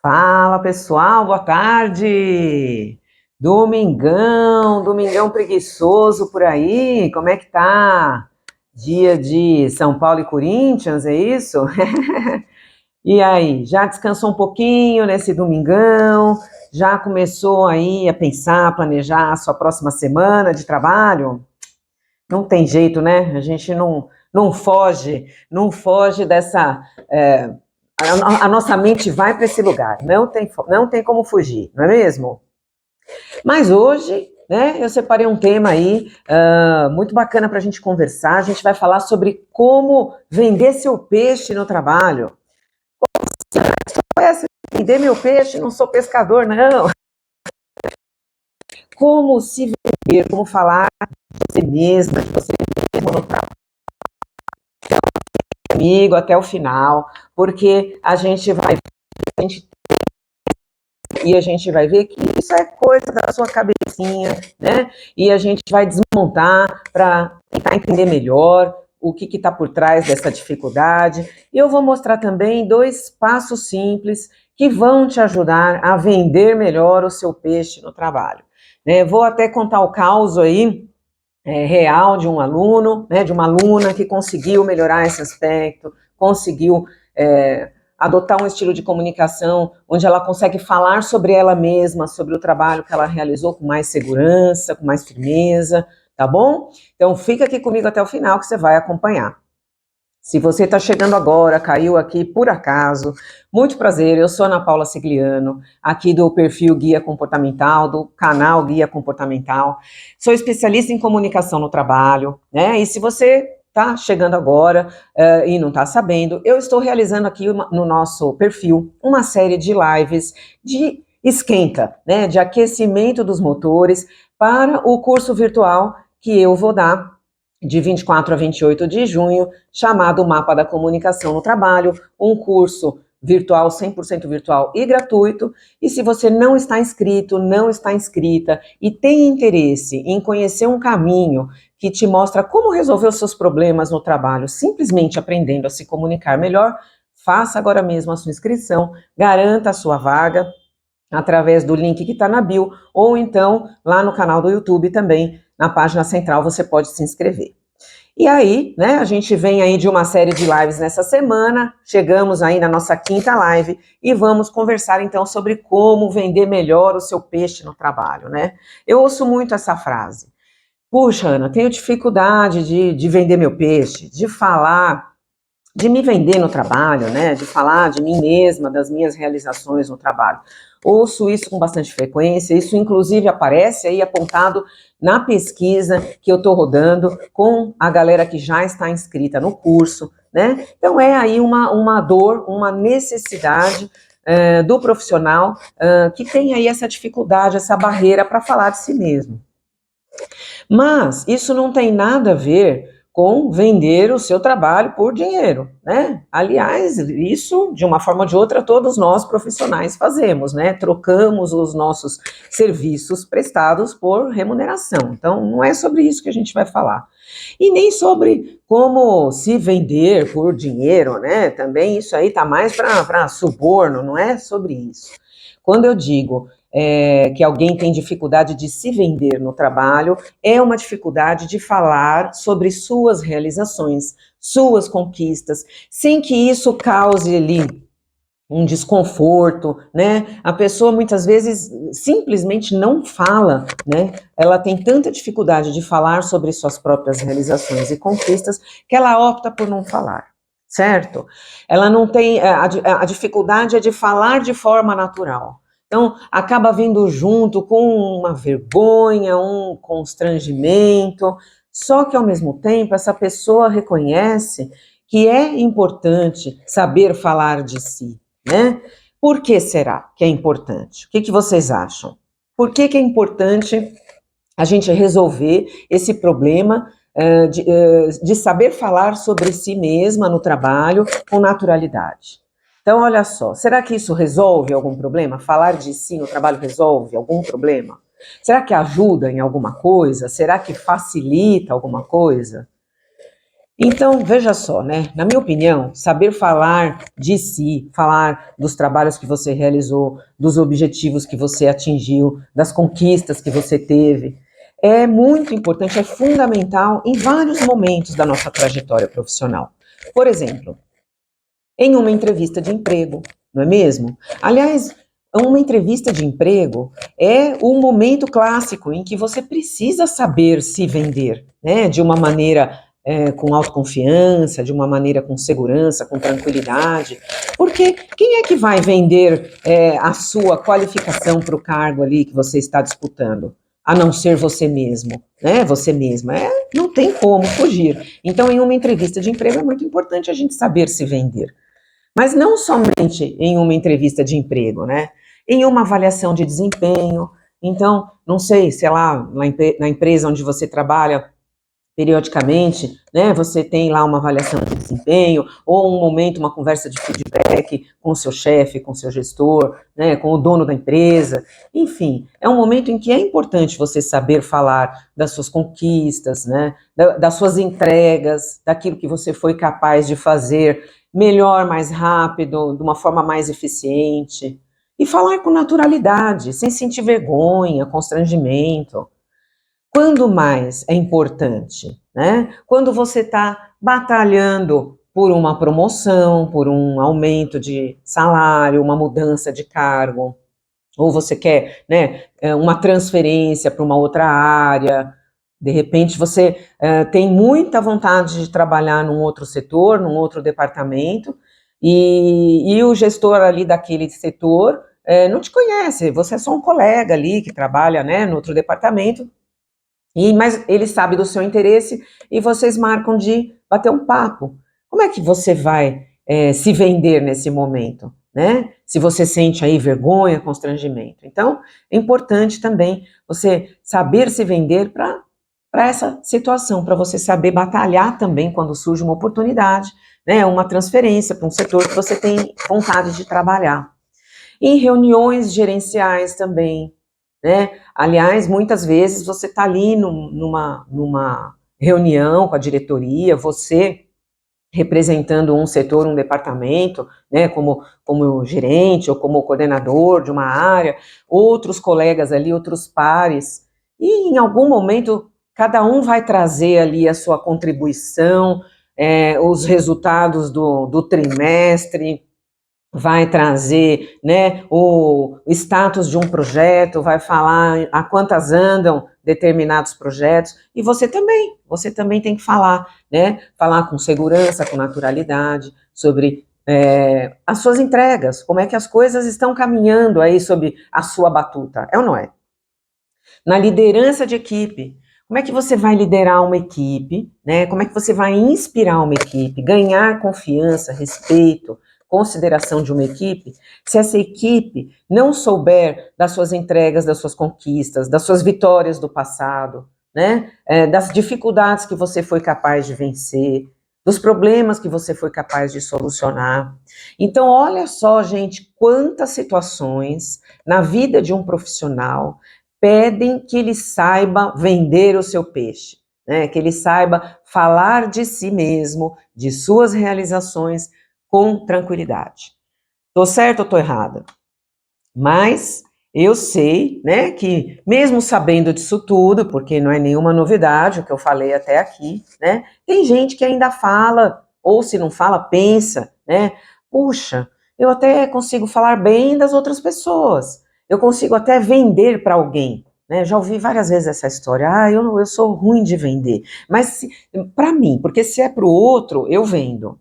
Fala pessoal, boa tarde! Domingão preguiçoso por aí, como é que tá? Dia de São Paulo e Corinthians, é isso? E aí, já descansou um pouquinho nesse domingão? Já começou aí a pensar, planejar a sua próxima semana de trabalho? Não tem jeito, né? A gente não foge dessa. A nossa mente vai para esse lugar, não tem como fugir, não é mesmo? Mas hoje, né, eu separei um tema aí muito bacana para a gente conversar. A gente vai falar sobre como vender seu peixe no trabalho. Parece vender meu peixe, não sou pescador, não. Como se vender, como falar de você mesma, de você mesmo no trabalho, comigo até o final, porque a gente vai ver que isso é coisa da sua cabecinha, né? E a gente vai desmontar para tentar entender melhor o que está por trás dessa dificuldade. E eu vou mostrar também 2 passos simples que vão te ajudar a vender melhor o seu peixe no trabalho. Né? Vou até contar o caso aí real de um aluno, né, de uma aluna que conseguiu melhorar esse aspecto, conseguiu adotar um estilo de comunicação onde ela consegue falar sobre ela mesma, sobre o trabalho que ela realizou com mais segurança, com mais firmeza, tá bom? Então fica aqui comigo até o final que você vai acompanhar. Se você está chegando agora, caiu aqui por acaso, muito prazer, eu sou Ana Paula Sigliano, aqui do perfil Guia Comportamental, do canal Guia Comportamental. Sou especialista em comunicação no trabalho, né? E se você está chegando agora e não está sabendo, eu estou realizando aqui no nosso perfil uma série de lives de esquenta, né? De aquecimento dos motores para o curso virtual que eu vou dar de 24 a 28 de junho, chamado Mapa da Comunicação no Trabalho, um curso virtual, 100% virtual e gratuito. E se você não está inscrito, não está inscrita e tem interesse em conhecer um caminho que te mostra como resolver os seus problemas no trabalho, simplesmente aprendendo a se comunicar melhor, faça agora mesmo a sua inscrição, garanta a sua vaga através do link que está na bio, ou então lá no canal do YouTube também, na página central, você pode se inscrever. E aí, né, a gente vem aí de uma série de lives nessa semana, chegamos aí na nossa 5ª live e vamos conversar então sobre como vender melhor o seu peixe no trabalho, né? Eu ouço muito essa frase. Puxa, Ana, tenho dificuldade de vender meu peixe, de falar, de me vender no trabalho, né? De falar de mim mesma, das minhas realizações no trabalho. Ouço isso com bastante frequência, isso inclusive aparece aí apontado na pesquisa que eu estou rodando com a galera que já está inscrita no curso, né? Então é aí uma dor, uma necessidade do profissional que tem aí essa dificuldade, essa barreira para falar de si mesmo. Mas isso não tem nada a ver com vender o seu trabalho por dinheiro, né? Aliás, isso, de uma forma ou de outra, todos nós profissionais fazemos, né? Trocamos os nossos serviços prestados por remuneração. Então, não é sobre isso que a gente vai falar. E nem sobre como se vender por dinheiro, né? Também isso aí tá mais para suborno, não é sobre isso. Quando eu digo que alguém tem dificuldade de se vender no trabalho, é uma dificuldade de falar sobre suas realizações, suas conquistas, sem que isso cause ali um desconforto, né? A pessoa muitas vezes simplesmente não fala, né? Ela tem tanta dificuldade de falar sobre suas próprias realizações e conquistas que ela opta por não falar, certo? Ela não tem, a dificuldade é de falar de forma natural. Então, acaba vindo junto com uma vergonha, um constrangimento, só que ao mesmo tempo essa pessoa reconhece que é importante saber falar de si, né? Por que será que é importante? O que vocês acham? Por que é importante a gente resolver esse problema de saber falar sobre si mesma no trabalho com naturalidade? Então, olha só, será que isso resolve algum problema? Falar de si no trabalho resolve algum problema? Será que ajuda em alguma coisa? Será que facilita alguma coisa? Então, veja só, né? Na minha opinião, saber falar de si, falar dos trabalhos que você realizou, dos objetivos que você atingiu, das conquistas que você teve, é muito importante, é fundamental em vários momentos da nossa trajetória profissional. Por exemplo, em uma entrevista de emprego, não é mesmo? Aliás, uma entrevista de emprego é o momento clássico em que você precisa saber se vender, né? De uma maneira com autoconfiança, de uma maneira com segurança, com tranquilidade. Porque quem é que vai vender a sua qualificação para o cargo ali que você está disputando? A não ser você mesmo, né? Você mesma. Não tem como fugir. Então, em uma entrevista de emprego é muito importante a gente saber se vender. Mas não somente em uma entrevista de emprego, né? Em uma avaliação de desempenho. Então, não sei, sei lá, na empresa onde você trabalha, periodicamente, né, você tem lá uma avaliação de desempenho, ou um momento, uma conversa de feedback com o seu chefe, com o seu gestor, né, com o dono da empresa. Enfim, é um momento em que é importante você saber falar das suas conquistas, né, das suas entregas, daquilo que você foi capaz de fazer melhor, mais rápido, de uma forma mais eficiente. E falar com naturalidade, sem sentir vergonha, constrangimento. Quando mais é importante, né? Quando você está batalhando por uma promoção, por um aumento de salário, uma mudança de cargo, ou você quer, né, uma transferência para uma outra área, de repente você tem muita vontade de trabalhar num outro setor, num outro departamento, e o gestor ali daquele setor não te conhece, você é só um colega ali que trabalha, né, no outro departamento, mas ele sabe do seu interesse e vocês marcam de bater um papo. Como é que você vai se vender nesse momento, né? Se você sente aí vergonha, constrangimento. Então, é importante também você saber se vender para essa situação, para você saber batalhar também quando surge uma oportunidade, né? Uma transferência para um setor que você tem vontade de trabalhar. Em reuniões gerenciais também, né? Aliás, muitas vezes você está ali numa reunião com a diretoria, você representando um setor, um departamento, né, como gerente ou como coordenador de uma área, outros colegas ali, outros pares, e em algum momento cada um vai trazer ali a sua contribuição, os resultados do trimestre, vai trazer, né, o status de um projeto, vai falar a quantas andam determinados projetos, e você também tem que falar, né, falar com segurança, com naturalidade, sobre as suas entregas, como é que as coisas estão caminhando aí sob a sua batuta, é ou não é? Na liderança de equipe, como é que você vai liderar uma equipe, né? Como é que você vai inspirar uma equipe, ganhar confiança, respeito, consideração de uma equipe, se essa equipe não souber das suas entregas, das suas conquistas, das suas vitórias do passado, né? Das dificuldades que você foi capaz de vencer, dos problemas que você foi capaz de solucionar. Então, olha só, gente, quantas situações na vida de um profissional pedem que ele saiba vender o seu peixe, né? Que ele saiba falar de si mesmo, de suas realizações com tranquilidade. Tô certo ou tô errada? Mas eu sei, né, que mesmo sabendo disso tudo, porque não é nenhuma novidade o que eu falei até aqui, né, tem gente que ainda fala, ou se não fala, pensa, né, puxa, eu até consigo falar bem das outras pessoas, eu consigo até vender para alguém, né, já ouvi várias vezes essa história, eu sou ruim de vender, mas para mim, porque se é para o outro, eu vendo.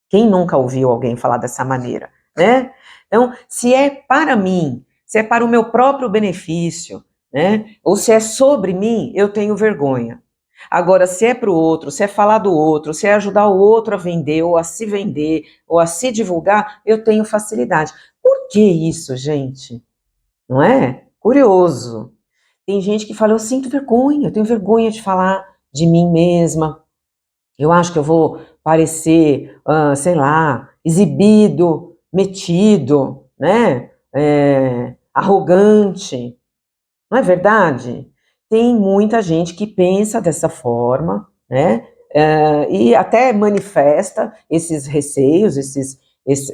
Quem nunca ouviu alguém falar dessa maneira, né? Então, se é para mim, se é para o meu próprio benefício, né? Ou se é sobre mim, eu tenho vergonha. Agora, se é para o outro, se é falar do outro, se é ajudar o outro a vender, ou a se vender, ou a se divulgar, eu tenho facilidade. Por que isso, gente? Não é? Curioso. Tem gente que fala, eu sinto vergonha, eu tenho vergonha de falar de mim mesma, eu acho que eu vou parecer, sei lá, exibido, metido, né? Arrogante. Não é verdade? Tem muita gente que pensa dessa forma, né? e até manifesta esses receios,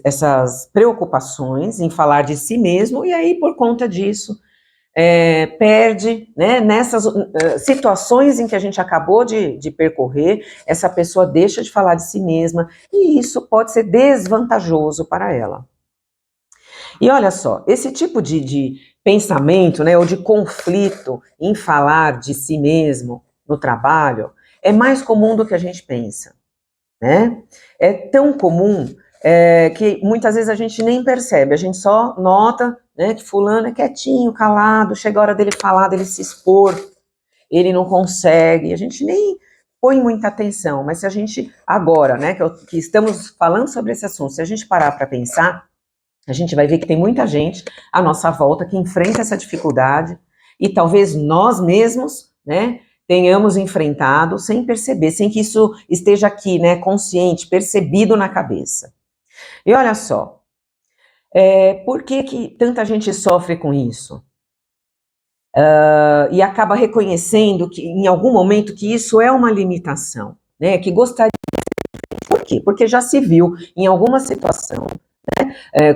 essas preocupações em falar de si mesmo, e aí, por conta disso, perde, né, nessas situações em que a gente acabou de percorrer, essa pessoa deixa de falar de si mesma, e isso pode ser desvantajoso para ela. E olha só, esse tipo de pensamento, né, ou de conflito em falar de si mesmo no trabalho, é mais comum do que a gente pensa, né? É tão comum que muitas vezes a gente nem percebe, a gente só nota, né, que fulano é quietinho, calado, chega a hora dele falar, dele se expor, ele não consegue, a gente nem põe muita atenção, mas se a gente, agora, né, que estamos falando sobre esse assunto, se a gente parar para pensar, a gente vai ver que tem muita gente à nossa volta que enfrenta essa dificuldade e talvez nós mesmos, né, tenhamos enfrentado sem perceber, sem que isso esteja aqui, né, consciente, percebido na cabeça. E olha só, por que tanta gente sofre com isso? E acaba reconhecendo que em algum momento que isso é uma limitação, né, que gostaria. Por quê? Porque já se viu em alguma situação,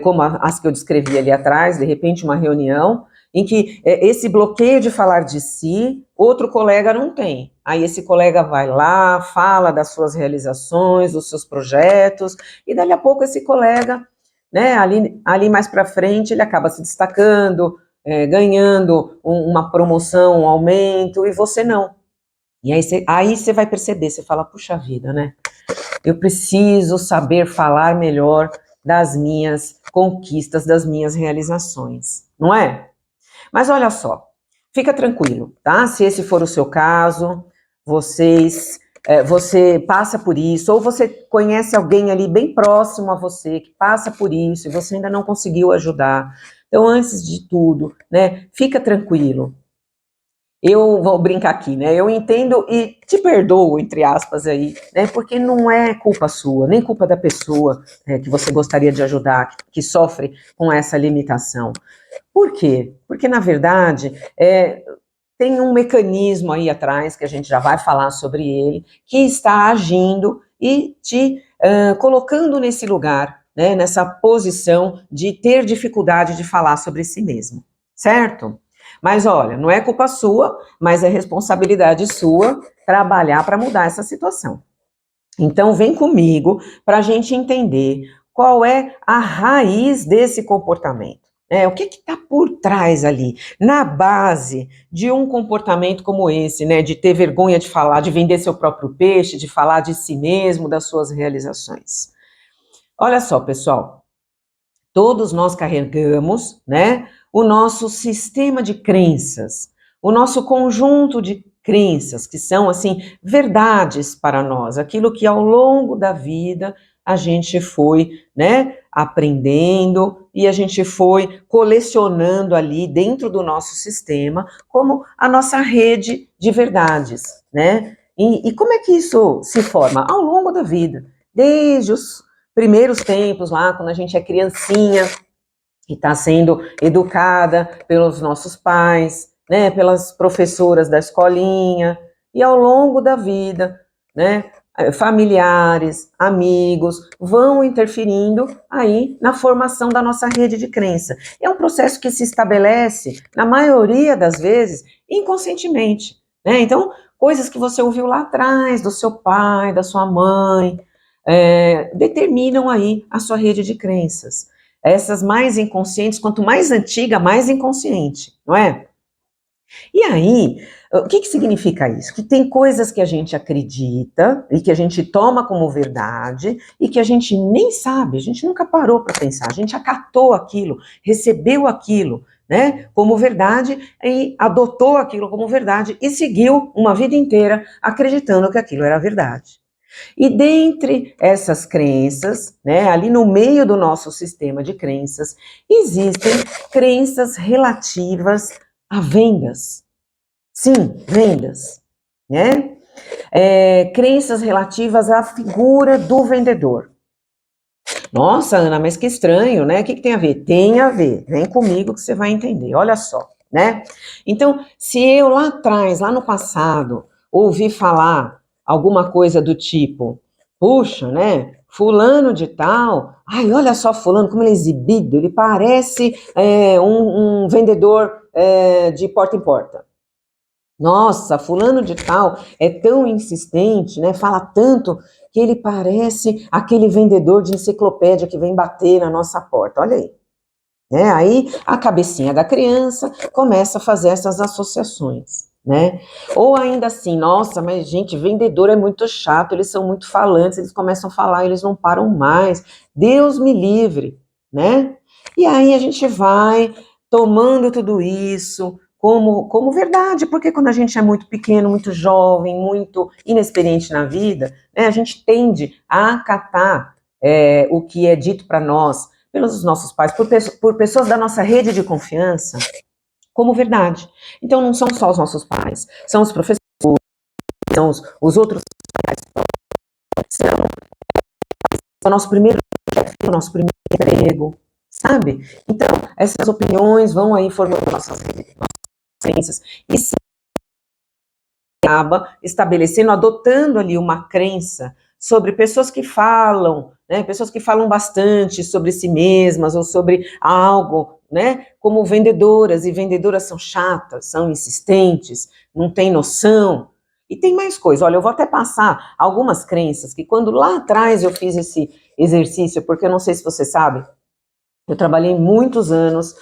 como as que eu descrevi ali atrás, de repente uma reunião, em que esse bloqueio de falar de si, outro colega não tem. Aí esse colega vai lá, fala das suas realizações, dos seus projetos, e dali a pouco esse colega, né, ali mais para frente, ele acaba se destacando, ganhando uma promoção, um aumento, e você não. E aí você vai perceber, você fala, puxa vida, né? Eu preciso saber falar melhor das minhas conquistas, das minhas realizações, não é? Mas olha só, fica tranquilo, tá? Se esse for o seu caso, você passa por isso, ou você conhece alguém ali bem próximo a você que passa por isso e você ainda não conseguiu ajudar. Então, antes de tudo, né, fica tranquilo. Eu vou brincar aqui, né? Eu entendo e te perdoo, entre aspas, aí, né? Porque não é culpa sua, nem culpa da pessoa que você gostaria de ajudar, que sofre com essa limitação. Por quê? Porque, na verdade, tem um mecanismo aí atrás, que a gente já vai falar sobre ele, que está agindo e te colocando nesse lugar, né? Nessa posição de ter dificuldade de falar sobre si mesmo, certo? Mas olha, não é culpa sua, mas é responsabilidade sua trabalhar para mudar essa situação. Então vem comigo para a gente entender qual é a raiz desse comportamento. O que está por trás ali, na base de um comportamento como esse, né? De ter vergonha de falar, de vender seu próprio peixe, de falar de si mesmo, das suas realizações. Olha só, pessoal, todos nós carregamos, né, o nosso sistema de crenças, o nosso conjunto de crenças, que são, assim, verdades para nós, aquilo que ao longo da vida a gente foi, né, aprendendo e a gente foi colecionando ali dentro do nosso sistema como a nossa rede de verdades, né? E como é que isso se forma? Ao longo da vida, desde os primeiros tempos lá, quando a gente é criancinha e está sendo educada pelos nossos pais, né, pelas professoras da escolinha, e ao longo da vida, né, familiares, amigos, vão interferindo aí na formação da nossa rede de crença. É um processo que se estabelece, na maioria das vezes, inconscientemente, né? Então, coisas que você ouviu lá atrás, do seu pai, da sua mãe, determinam aí a sua rede de crenças. Essas mais inconscientes, quanto mais antiga, mais inconsciente, não é? E aí, o que significa isso? Que tem coisas que a gente acredita e que a gente toma como verdade e que a gente nem sabe, a gente nunca parou para pensar, a gente acatou aquilo, recebeu aquilo, né, como verdade e adotou aquilo como verdade e seguiu uma vida inteira acreditando que aquilo era verdade. E dentre essas crenças, né, ali no meio do nosso sistema de crenças, existem crenças relativas a vendas. Sim, vendas, né? Crenças relativas à figura do vendedor. Nossa, Ana, mas que estranho, né? O que tem a ver? Tem a ver, vem comigo que você vai entender, olha só, né? Então, se eu lá atrás, lá no passado, ouvi falar alguma coisa do tipo, puxa, né, fulano de tal, ai, olha só fulano, como ele é exibido, ele parece um vendedor de porta em porta. Nossa, fulano de tal é tão insistente, né, fala tanto que ele parece aquele vendedor de enciclopédia que vem bater na nossa porta, olha aí. Né? Aí a cabecinha da criança começa a fazer essas associações, né? Ou ainda assim, nossa, mas gente, vendedor é muito chato, eles são muito falantes, eles começam a falar, eles não param mais. Deus me livre, né? E aí a gente vai tomando tudo isso como verdade, porque quando a gente é muito pequeno, muito jovem, muito inexperiente na vida, né, a gente tende a acatar o que é dito para nós pelos nossos pais, por pessoas da nossa rede de confiança, como verdade. Então não são só os nossos pais, são os professores, são os outros pais, são o nosso primeiro chefe, o nosso primeiro emprego, sabe? Então, essas opiniões vão aí formando nossas crenças e se acaba estabelecendo, adotando ali uma crença sobre pessoas que falam, né, pessoas que falam bastante sobre si mesmas ou sobre algo, né, como vendedoras, e vendedoras são chatas, são insistentes, não têm noção. E tem mais coisa, olha, eu vou até passar algumas crenças que quando lá atrás eu fiz esse exercício, porque eu não sei se você sabe, eu trabalhei muitos anos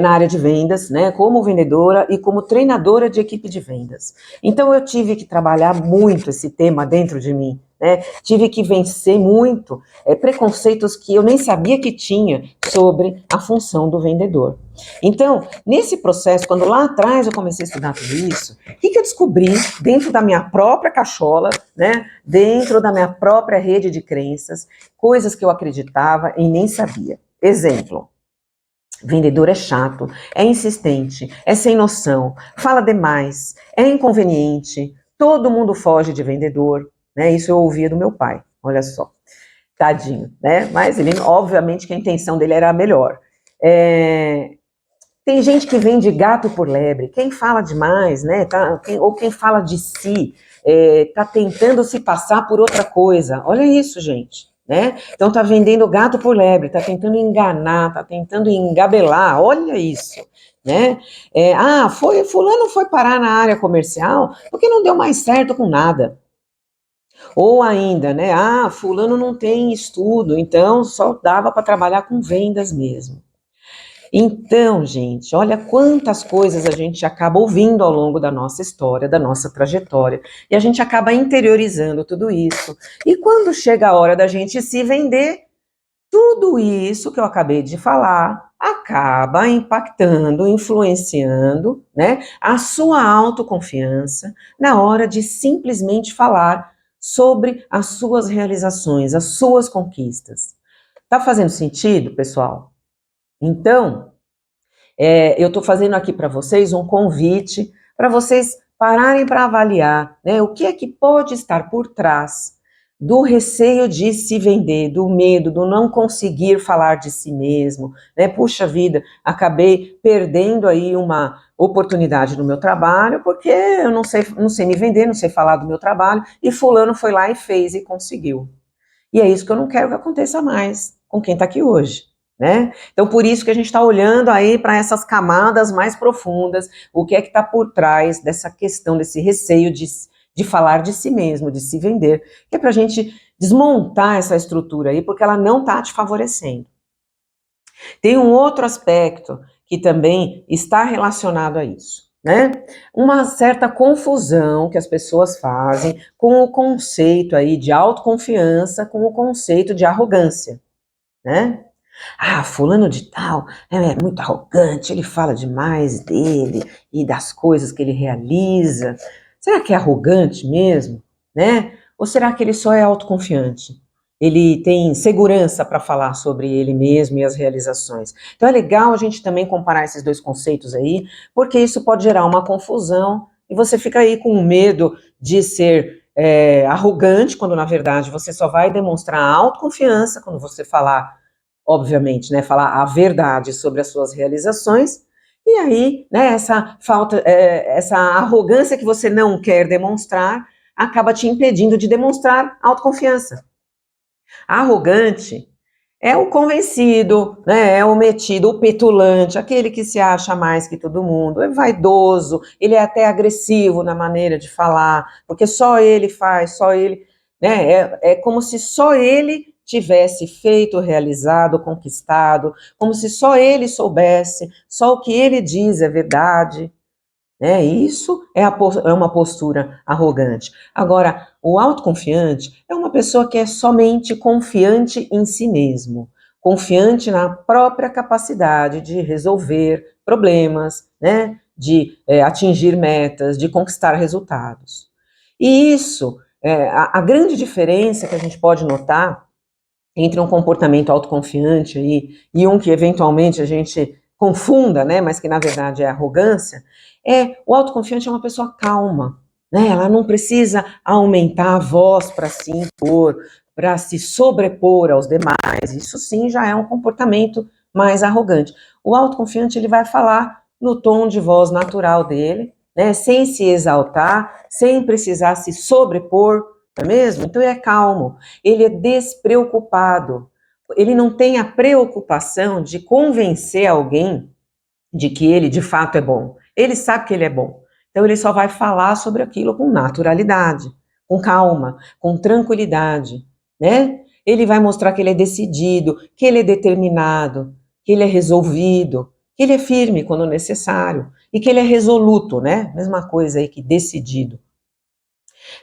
na área de vendas, né, como vendedora e como treinadora de equipe de vendas. Então eu tive que trabalhar muito esse tema dentro de mim, né, tive que vencer muito preconceitos que eu nem sabia que tinha sobre a função do vendedor. Então, nesse processo, quando lá atrás eu comecei a estudar tudo isso, o que eu descobri dentro da minha própria cachola, né, dentro da minha própria rede de crenças, coisas que eu acreditava e nem sabia. Exemplo, vendedor é chato, é insistente, é sem noção, fala demais, é inconveniente, todo mundo foge de vendedor, né? Isso eu ouvia do meu pai, olha só, tadinho, né? Mas ele, obviamente, que a intenção dele era a melhor. Tem gente que vende gato por lebre, quem fala demais, né? Ou quem fala de si, tá tentando se passar por outra coisa. Olha isso, gente. Né? Então tá vendendo gato por lebre, tá tentando enganar, tá tentando engabelar, olha isso, né? Fulano foi parar na área comercial porque não deu mais certo com nada. Ou ainda, né? Fulano não tem estudo, então só dava para trabalhar com vendas mesmo. Então, gente, olha quantas coisas a gente acaba ouvindo ao longo da nossa história, da nossa trajetória, e a gente acaba interiorizando tudo isso. E quando chega a hora da gente se vender, tudo isso que eu acabei de falar acaba impactando, influenciando, né, a sua autoconfiança na hora de simplesmente falar sobre as suas realizações, as suas conquistas. Tá fazendo sentido, pessoal? Então, eu estou fazendo aqui para vocês um convite para vocês pararem para avaliar, né, o que é que pode estar por trás do receio de se vender, do medo, do não conseguir falar de si mesmo, né? Puxa vida, acabei perdendo aí uma oportunidade no meu trabalho porque eu não sei me vender, não sei falar do meu trabalho e fulano foi lá e fez e conseguiu. E é isso que eu não quero que aconteça mais com quem está aqui hoje, né? Então, por isso que a gente está olhando aí para essas camadas mais profundas, o que é que está por trás dessa questão, desse receio de falar de si mesmo, de se vender, que é para a gente desmontar essa estrutura aí, porque ela não está te favorecendo. Tem um outro aspecto que também está relacionado a isso, né? Uma certa confusão que as pessoas fazem com o conceito aí de autoconfiança com o conceito de arrogância, né? Fulano de tal é muito arrogante, ele fala demais dele e das coisas que ele realiza. Será que é arrogante mesmo, né? Ou será que ele só é autoconfiante? Ele tem segurança para falar sobre ele mesmo e as realizações. Então é legal a gente também comparar esses dois conceitos aí, porque isso pode gerar uma confusão e você fica aí com medo de ser arrogante, quando na verdade você só vai demonstrar autoconfiança quando você falar, obviamente, né, falar a verdade sobre as suas realizações, e aí, né, essa arrogância que você não quer demonstrar, acaba te impedindo de demonstrar autoconfiança. Arrogante é o convencido, né? É o metido, o petulante, aquele que se acha mais que todo mundo, é vaidoso, ele é até agressivo na maneira de falar, porque só ele faz, só ele, né? É como se só ele tivesse feito, realizado, conquistado, como se só ele soubesse, só o que ele diz é verdade. Isso é uma postura arrogante. Agora, o autoconfiante é uma pessoa que é somente confiante em si mesmo, confiante na própria capacidade de resolver problemas, né? De atingir metas, de conquistar resultados. E isso, a grande diferença que a gente pode notar entre um comportamento autoconfiante aí, e um que eventualmente a gente confunda, né, mas que na verdade é arrogância, o autoconfiante é uma pessoa calma, né, ela não precisa aumentar a voz para se impor, para se sobrepor aos demais, isso sim já é um comportamento mais arrogante. O autoconfiante, ele vai falar no tom de voz natural dele, né, sem se exaltar, sem precisar se sobrepor, não é mesmo? Então ele é calmo, ele é despreocupado, ele não tem a preocupação de convencer alguém de que ele de fato é bom. Ele sabe que ele é bom. Então ele só vai falar sobre aquilo com naturalidade, com calma, com tranquilidade, né? Ele vai mostrar que ele é decidido, que ele é determinado, que ele é resolvido, que ele é firme quando necessário e que ele é resoluto, né? Mesma coisa aí que decidido.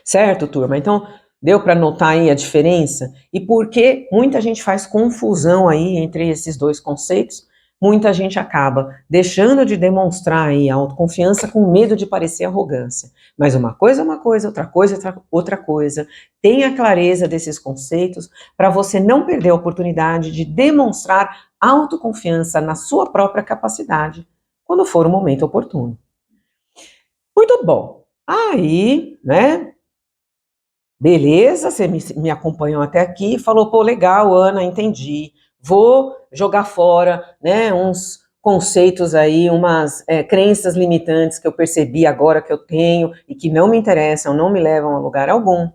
Certo, turma? Então, deu para notar aí a diferença? E por que muita gente faz confusão aí entre esses dois conceitos? Muita gente acaba deixando de demonstrar aí a autoconfiança com medo de parecer arrogância. Mas uma coisa é uma coisa, outra coisa é outra coisa. Tenha clareza desses conceitos para você não perder a oportunidade de demonstrar autoconfiança na sua própria capacidade quando for o momento oportuno. Muito bom. Aí, né? Beleza, você me acompanhou até aqui e falou, pô, legal, Ana, entendi. Vou jogar fora, né, uns conceitos aí, umas crenças limitantes que eu percebi agora que eu tenho e que não me interessam, não me levam a lugar algum.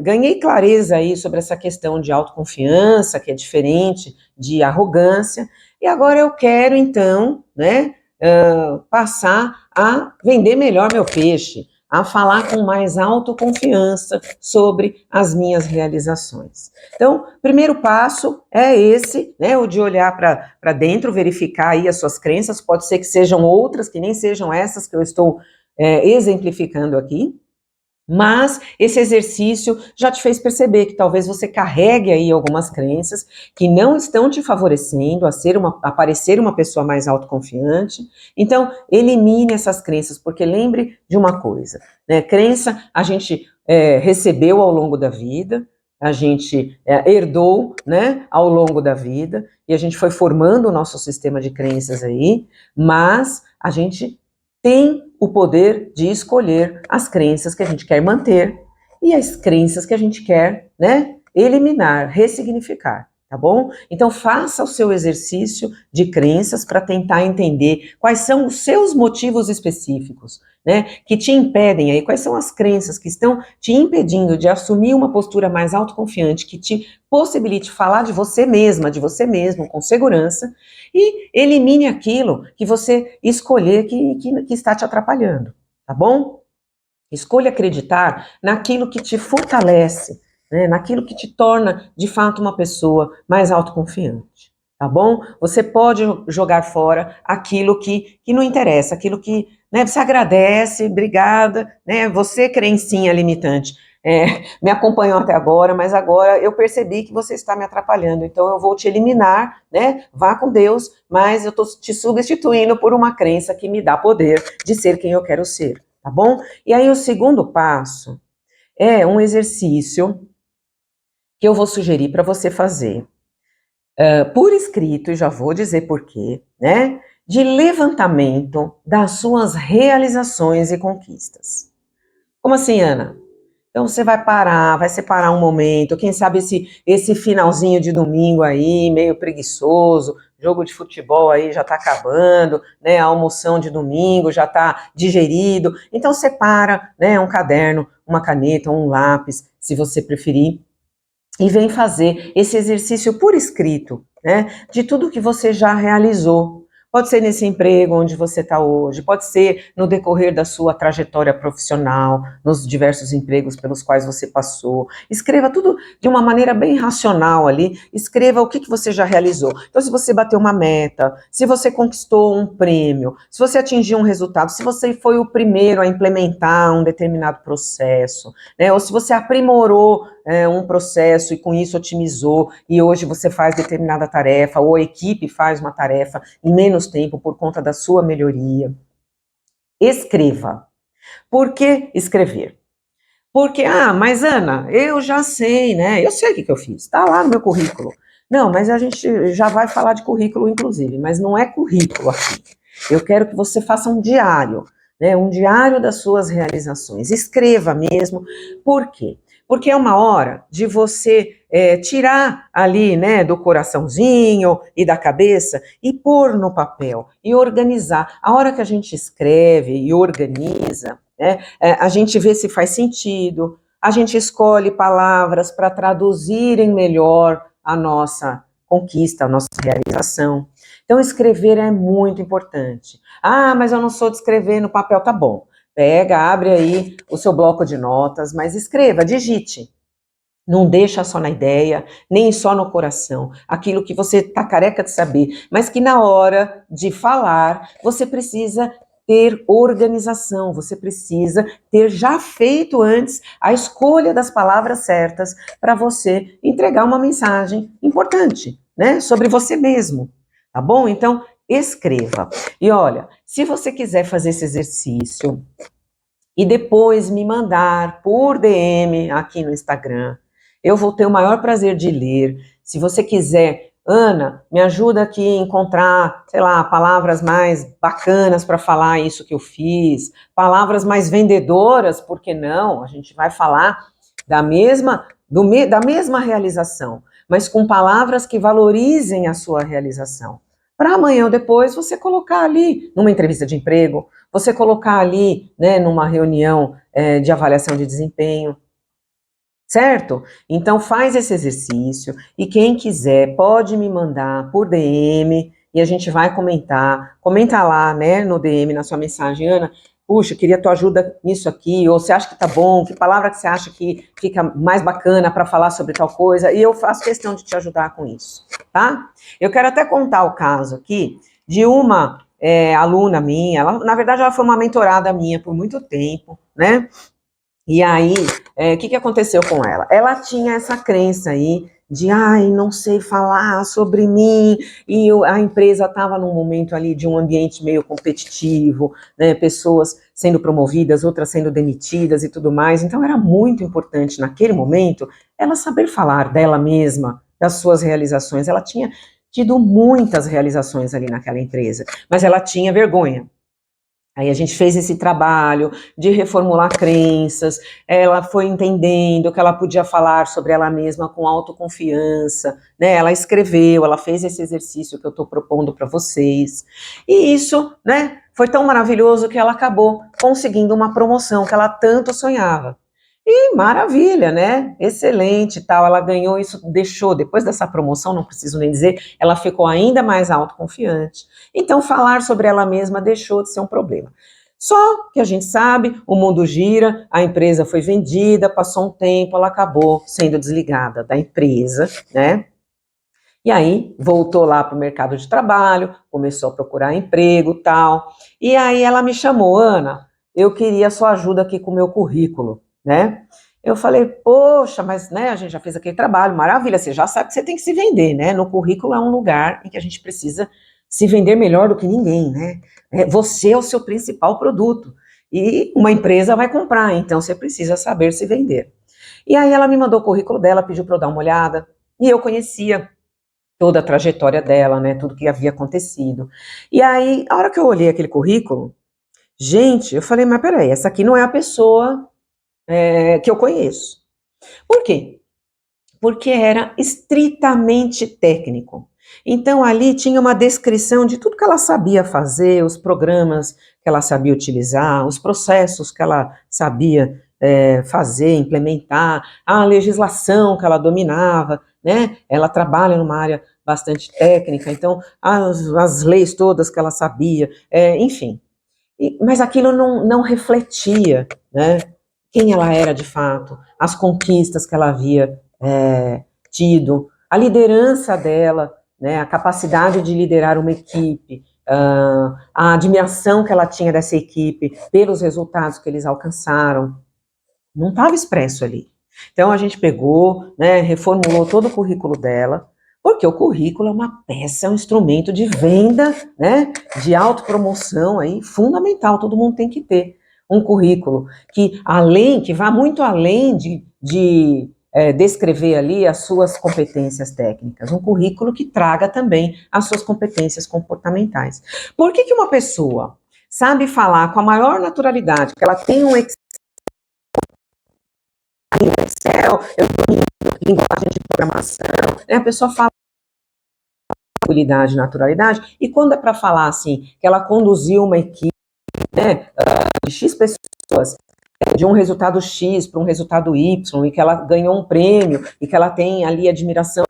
Ganhei clareza aí sobre essa questão de autoconfiança, que é diferente de arrogância, e agora eu quero, então, né, passar a vender melhor meu peixe, a falar com mais autoconfiança sobre as minhas realizações. Então, primeiro passo é esse, né, o de olhar para dentro, verificar aí as suas crenças, pode ser que sejam outras, que nem sejam essas que eu estou exemplificando aqui, mas esse exercício já te fez perceber que talvez você carregue aí algumas crenças que não estão te favorecendo a parecer uma pessoa mais autoconfiante. Então, elimine essas crenças, porque lembre de uma coisa, né? Crença a gente recebeu ao longo da vida, a gente herdou, né, ao longo da vida, e a gente foi formando o nosso sistema de crenças aí, mas a gente tem o poder de escolher as crenças que a gente quer manter e as crenças que a gente quer, né, eliminar, ressignificar, tá bom? Então faça o seu exercício de crenças para tentar entender quais são os seus motivos específicos, né, que te impedem aí, quais são as crenças que estão te impedindo de assumir uma postura mais autoconfiante, que te possibilite falar de você mesma, de você mesmo com segurança, e elimine aquilo que você escolher que está te atrapalhando, tá bom? Escolha acreditar naquilo que te fortalece, né, naquilo que te torna, de fato, uma pessoa mais autoconfiante, tá bom? Você pode jogar fora aquilo que não interessa, aquilo que, né, você agradece, obrigada, né, você, crencinha limitante, me acompanhou até agora, mas agora eu percebi que você está me atrapalhando, então eu vou te eliminar, né, vá com Deus, mas eu estou te substituindo por uma crença que me dá poder de ser quem eu quero ser, tá bom? E aí o segundo passo é um exercício que eu vou sugerir para você fazer por escrito, e já vou dizer por quê, né, de levantamento das suas realizações e conquistas. Como assim, Ana? Então você vai parar, vai separar um momento, quem sabe esse finalzinho de domingo aí, meio preguiçoso, jogo de futebol aí já está acabando, né, a almoção de domingo já está digerido, então separa, né, um caderno, uma caneta, um lápis, se você preferir, e vem fazer esse exercício por escrito, né, de tudo que você já realizou. Pode ser nesse emprego onde você está hoje, pode ser no decorrer da sua trajetória profissional, nos diversos empregos pelos quais você passou. Escreva tudo de uma maneira bem racional ali, escreva o que você já realizou. Então, se você bateu uma meta, se você conquistou um prêmio, se você atingiu um resultado, se você foi o primeiro a implementar um determinado processo, né, ou se você aprimorou um processo e com isso otimizou e hoje você faz determinada tarefa ou a equipe faz uma tarefa em menos tempo por conta da sua melhoria. Escreva. Por que escrever? Porque, mas Ana, eu já sei, né? Eu sei o que eu fiz, tá lá no meu currículo. Não, mas a gente já vai falar de currículo, inclusive, mas não é currículo aqui. Eu quero que você faça um diário, né? Um diário das suas realizações. Escreva mesmo. Por quê? Porque é uma hora de você tirar ali, né, do coraçãozinho e da cabeça e pôr no papel e organizar. A hora que a gente escreve e organiza, né, a gente vê se faz sentido, a gente escolhe palavras para traduzirem melhor a nossa conquista, a nossa realização. Então, escrever é muito importante. Mas eu não sou de escrever no papel, tá bom. Pega, abre aí o seu bloco de notas, mas escreva, digite. Não deixa só na ideia, nem só no coração, aquilo que você está careca de saber, mas que na hora de falar, você precisa ter organização, você precisa ter já feito antes a escolha das palavras certas para você entregar uma mensagem importante, né, sobre você mesmo, tá bom? Então, escreva. E olha, se você quiser fazer esse exercício e depois me mandar por DM aqui no Instagram, eu vou ter o maior prazer de ler. Se você quiser, Ana, me ajuda aqui a encontrar, sei lá, palavras mais bacanas para falar isso que eu fiz, palavras mais vendedoras, por que não? A gente vai falar da mesma realização, mas com palavras que valorizem a sua realização. Para amanhã ou depois você colocar ali numa entrevista de emprego, você colocar ali, né, numa reunião de avaliação de desempenho, certo? Então faz esse exercício e quem quiser pode me mandar por DM e a gente vai comentar. Comenta lá, né, no DM, na sua mensagem, Ana, puxa, queria tua ajuda nisso aqui, ou você acha que tá bom, que palavra que você acha que fica mais bacana para falar sobre tal coisa, e eu faço questão de te ajudar com isso, tá? Eu quero até contar o caso aqui de uma aluna minha, na verdade ela foi uma mentorada minha por muito tempo, né? E aí, o que aconteceu com ela? Ela tinha essa crença aí de, não sei falar sobre mim, e a empresa estava num momento ali de um ambiente meio competitivo, né, pessoas sendo promovidas, outras sendo demitidas e tudo mais, então era muito importante naquele momento ela saber falar dela mesma, das suas realizações. Ela tinha tido muitas realizações ali naquela empresa, mas ela tinha vergonha. Aí a gente fez esse trabalho de reformular crenças, ela foi entendendo que ela podia falar sobre ela mesma com autoconfiança, né? Ela escreveu, ela fez esse exercício que eu estou propondo para vocês. E isso, né, foi tão maravilhoso que ela acabou conseguindo uma promoção que ela tanto sonhava. E maravilha, né? Excelente, tal. Ela ganhou isso, deixou, depois dessa promoção, não preciso nem dizer, ela ficou ainda mais autoconfiante. Então, falar sobre ela mesma deixou de ser um problema. Só que a gente sabe, o mundo gira, a empresa foi vendida, passou um tempo, ela acabou sendo desligada da empresa, né? E aí, voltou lá para o mercado de trabalho, começou a procurar emprego, tal. E aí ela me chamou, Ana, eu queria a sua ajuda aqui com o meu currículo, né? Eu falei, poxa, mas né, a gente já fez aquele trabalho, maravilha, você já sabe que você tem que se vender, né? No currículo é um lugar em que a gente precisa se vender melhor do que ninguém, né? Você é o seu principal produto e uma empresa vai comprar, então você precisa saber se vender. E aí ela me mandou o currículo dela, pediu para eu dar uma olhada, e eu conhecia toda a trajetória dela, né, tudo que havia acontecido. E aí, a hora que eu olhei aquele currículo, gente, eu falei, mas peraí, essa aqui não é a pessoa que eu conheço. Por quê? Porque era estritamente técnico. Então, ali tinha uma descrição de tudo que ela sabia fazer, os programas que ela sabia utilizar, os processos que ela sabia fazer, implementar, a legislação que ela dominava, né? Ela trabalha numa área bastante técnica, então, as leis todas que ela sabia, enfim. Mas aquilo não refletia, né? Quem ela era de fato, as conquistas que ela havia tido, a liderança dela, né, a capacidade de liderar uma equipe, a admiração que ela tinha dessa equipe pelos resultados que eles alcançaram, não estava expresso ali. Então a gente pegou, né, reformulou todo o currículo dela, porque o currículo é uma peça, é um instrumento de venda, né, de autopromoção aí, fundamental, todo mundo tem que ter um currículo que vá muito além de descrever ali as suas competências técnicas, um currículo que traga também as suas competências comportamentais. Por que uma pessoa sabe falar com a maior naturalidade, que ela tem um Excel, eu domino linguagem de programação, né? A pessoa fala com tranquilidade, naturalidade, e quando é para falar assim, que ela conduziu uma equipe, né, de X pessoas, de um resultado X para um resultado Y, e que ela ganhou um prêmio, e que ela tem ali admiração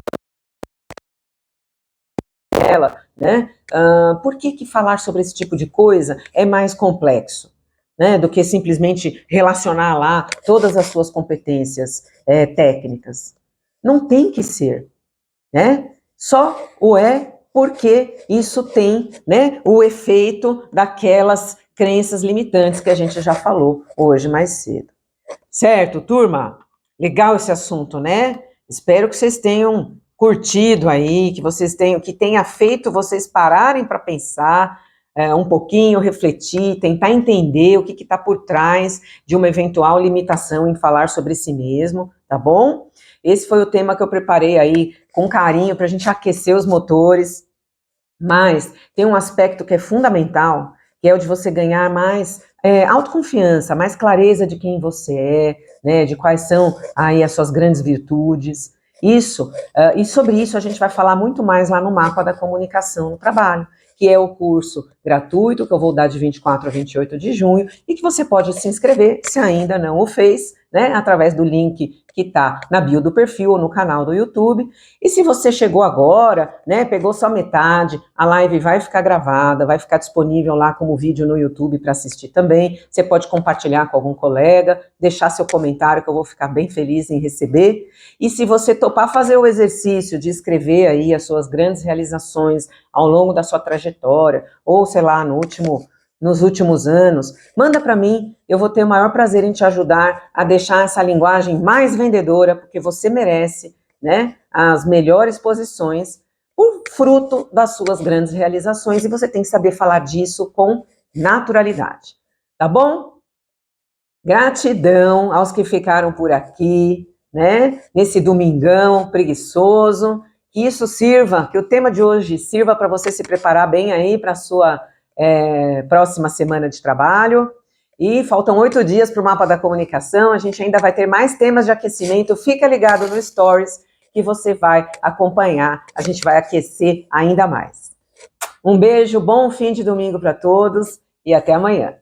dela, né? Por que falar sobre esse tipo de coisa é mais complexo, né, do que simplesmente relacionar lá todas as suas competências técnicas? Não tem que ser, né? Só o porque isso tem, né, o efeito daquelas crenças limitantes que a gente já falou hoje mais cedo. Certo, turma? Legal esse assunto, né? Espero que vocês tenham curtido aí, que tenha feito vocês pararem para pensar um pouquinho, refletir, tentar entender o que está por trás de uma eventual limitação em falar sobre si mesmo, tá bom? Esse foi o tema que eu preparei aí com carinho para a gente aquecer os motores, mas tem um aspecto que é fundamental, que é o de você ganhar mais autoconfiança, mais clareza de quem você é, né, de quais são aí as suas grandes virtudes. Isso, e sobre isso a gente vai falar muito mais lá no Mapa da Comunicação no Trabalho, que é o curso gratuito que eu vou dar de 24 a 28 de junho e que você pode se inscrever, se ainda não o fez, né, através do link que está na bio do perfil ou no canal do YouTube. E se você chegou agora, né, pegou só metade, a live vai ficar gravada, vai ficar disponível lá como vídeo no YouTube para assistir também. Você pode compartilhar com algum colega, deixar seu comentário que eu vou ficar bem feliz em receber. E se você topar fazer o exercício de escrever aí as suas grandes realizações ao longo da sua trajetória, ou sei lá, nos últimos anos, manda para mim, eu vou ter o maior prazer em te ajudar a deixar essa linguagem mais vendedora, porque você merece, né, as melhores posições por fruto das suas grandes realizações, e você tem que saber falar disso com naturalidade, tá bom? Gratidão aos que ficaram por aqui, né, nesse domingão preguiçoso, que isso sirva, que o tema de hoje sirva para você se preparar bem aí para a sua próxima semana de trabalho. E faltam 8 dias para o Mapa da Comunicação, a gente ainda vai ter mais temas de aquecimento, fica ligado no Stories, que você vai acompanhar, a gente vai aquecer ainda mais. Um beijo, bom fim de domingo para todos e até amanhã.